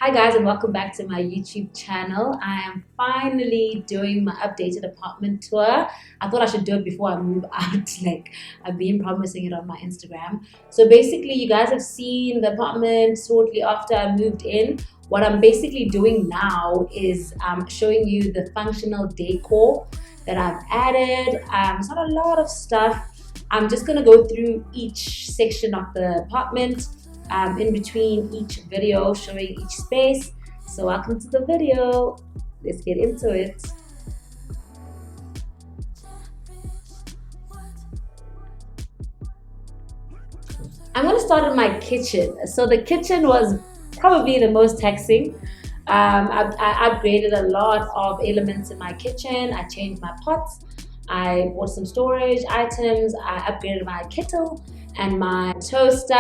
Hi guys, and welcome back to my YouTube channel. I am finally doing my updated apartment tour. I thought I should do it before I move out. Like, I've been promising it on my Instagram. So basically, you guys have seen the apartment shortly after I moved in. What I'm basically doing now is showing you the functional decor that I've added. It's not a lot of stuff. I'm just gonna go through each section of the apartment, in between each video, showing each space. So welcome to the video. Let's get into it. I'm gonna start in my kitchen. So the kitchen was probably the most taxing. I upgraded a lot of elements in my kitchen. I changed my pots. I bought some storage items. I upgraded my kettle and my toaster.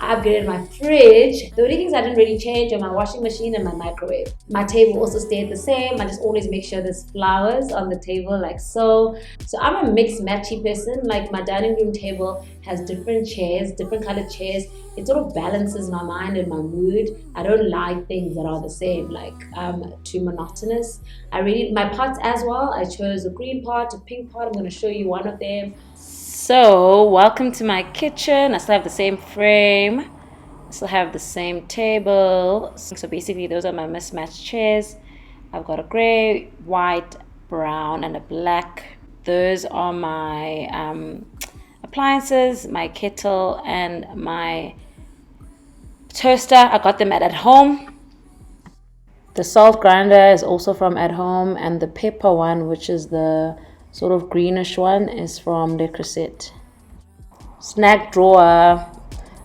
I upgraded my fridge. The only things I didn't really change are my washing machine and my microwave. My table also stayed the same. I just always make sure there's flowers on the table like so. So I'm a mixed matchy person. Like my dining room table has different chairs, different colored chairs. It sort of balances my mind and my mood. I don't like things that are the same, like too monotonous. My pots as well. I chose a green pot, a pink pot. I'm going to show you one of them. So, welcome to my kitchen. I still have the same frame. I still have the same table. So basically, those are my mismatched chairs. I've got a gray, white, brown, and a black. Those are my appliances, my kettle, and my toaster. I got them at home. The salt grinder is also from at home, and the pepper one, which is the sort of greenish one, is from Decor. Snack drawer.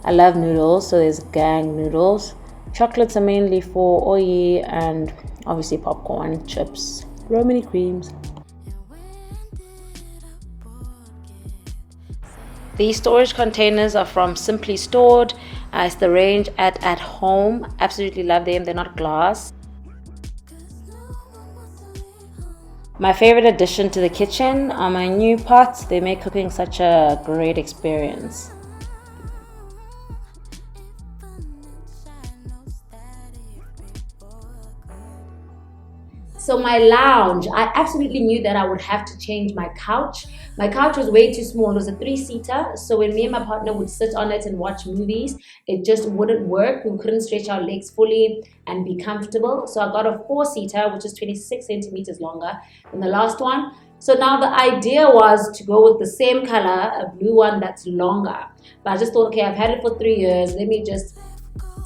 I love noodles, so there's gang noodles. Chocolates are mainly for Oyi, and obviously popcorn, chips, Romany creams. These storage containers are from Simply Stored. It's the range at home. Absolutely love them. They're not glass. My favorite addition to the kitchen are my new pots. They make cooking such a great experience. So my lounge, I absolutely knew that I would have to change my couch. My couch was way too small. It was a 3-seater. So when me and my partner would sit on it and watch movies, it just wouldn't work. We couldn't stretch our legs fully and be comfortable. So I got a 4-seater, which is 26 centimeters longer than the last one. So now the idea was to go with the same color, a blue one that's longer. But I just thought, okay, I've had it for 3 years. Let me just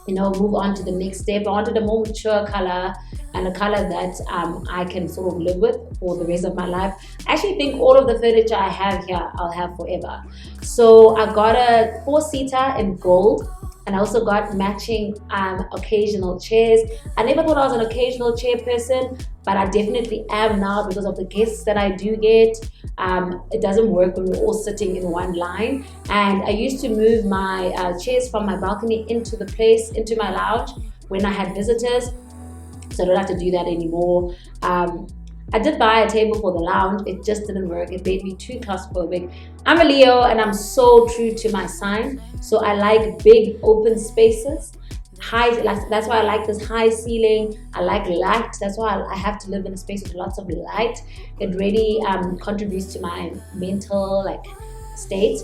move on to the next step. I wanted a more mature color and a color that I can sort of live with for the rest of my life. I actually think all of the furniture I have here, I'll have forever. So I got a 4-seater in gold, and I also got matching occasional chairs. I never thought I was an occasional chair person, but I definitely am now because of the guests that I do get. It doesn't work when we're all sitting in one line. And I used to move my chairs from my balcony into my lounge when I had visitors. So I don't have to do that anymore. I did buy a table for the lounge. It just didn't work. It made me too claustrophobic. I'm a Leo and I'm so true to my sign. So I like big open spaces. That's why I like this high ceiling. I like light. That's why I have to live in a space with lots of light. It really contributes to my mental state.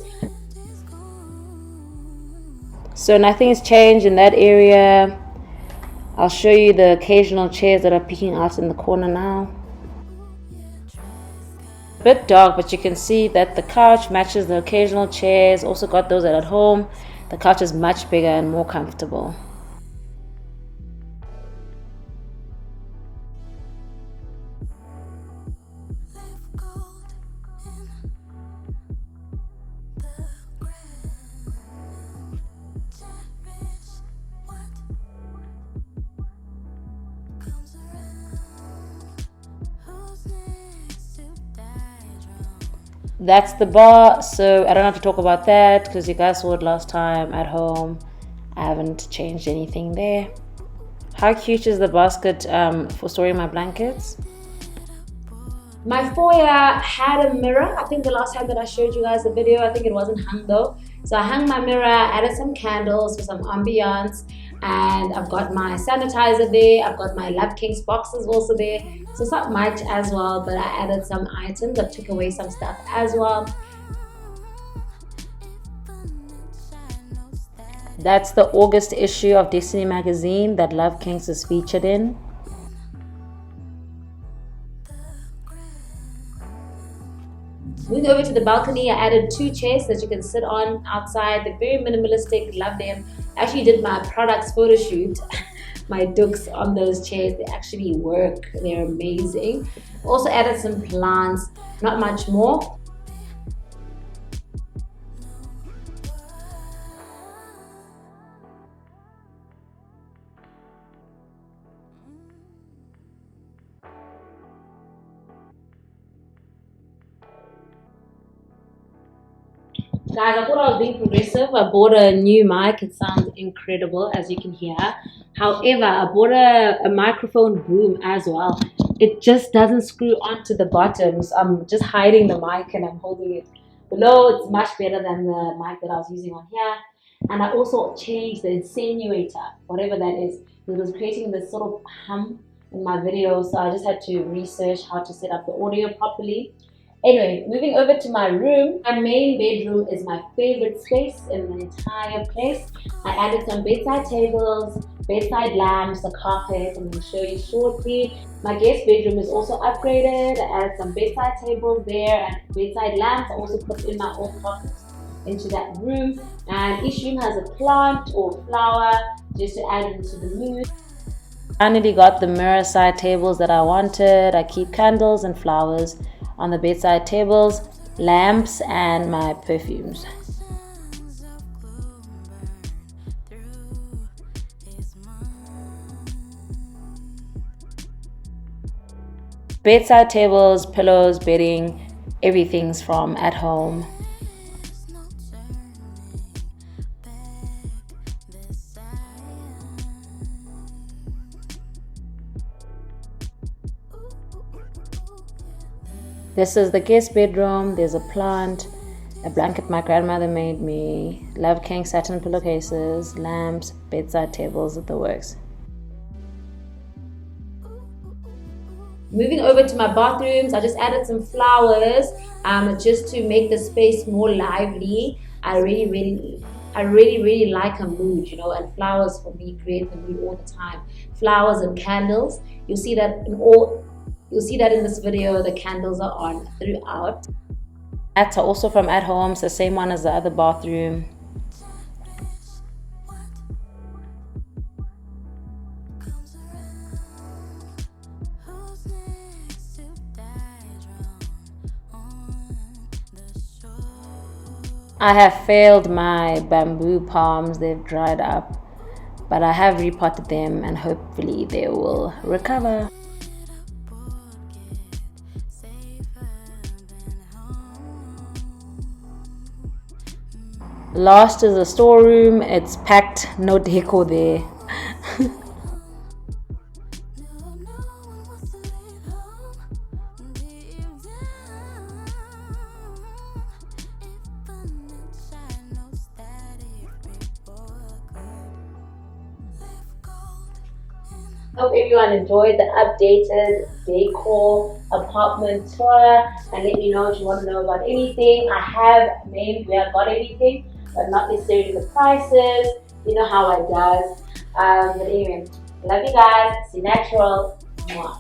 So nothing has changed in that area. I'll show you the occasional chairs that are peeking out in the corner now. A bit dark, but you can see that the couch matches the occasional chairs. Also got those at home. The couch is much bigger and more comfortable. That's the bar, so I don't have to talk about that because you guys saw it last time at home. I haven't changed anything there. How cute is the basket for storing my blankets? My foyer had a mirror. I think the last time that I showed you guys the video, I think it wasn't hung though. So I hung my mirror, added some candles for some ambiance, And I've got my sanitizer there. I've got my Love Kings boxes also there. So it's not much as well, but I added some items. I took away some stuff as well. That's the August issue of Destiny magazine that Love Kings is featured in. Moving over to the balcony, I added 2 chairs that you can sit on outside. They're very minimalistic, love them. I actually did my products photo shoot, my dukes on those chairs. They actually work, they're amazing. Also added some plants, not much more. Guys, I thought I was being progressive. I bought a new mic. It sounds incredible, as you can hear. However, I bought a microphone boom as well. It just doesn't screw onto the bottom. So I'm just hiding the mic and I'm holding it below. It's much better than the mic that I was using on here. And I also changed the insinuator, whatever that is. It was creating this sort of hum in my video. So I just had to research how to set up the audio properly. Anyway, moving over to my room. My main bedroom is my favorite space in the entire place. I added some bedside tables, bedside lamps, a carpet. I'm going to show you shortly. My guest bedroom is also upgraded. I added some bedside tables there and bedside lamps. I also put in my own pockets into that room. And each room has a plant or flower just to add into the mood. Finally got the mirror side tables that I wanted. I keep candles and flowers on the bedside tables, lamps, and my perfumes. Bedside tables, pillows, bedding, everything's from at home. This is the guest bedroom. There's a plant, a blanket my grandmother made me, Love King satin pillowcases, lamps, bedside tables, at the works. Moving over to my bathrooms, I just added some flowers just to make the space more lively. I really like a mood, you know, and flowers for me create the mood all the time. Flowers and candles. You'll see that in this video. The candles are on throughout. That's also from at home. It's the same one as the other bathroom. I have failed my bamboo palms. They've dried up, but I have repotted them and hopefully they will recover. Last is a storeroom. It's packed, no decor there. Hope everyone enjoyed the updated decor apartment tour, and let me know if you want to know about anything. I have named where I got everything, but not necessarily the prices. You know how I does. But anyway, love you guys. See you natural. Mwah.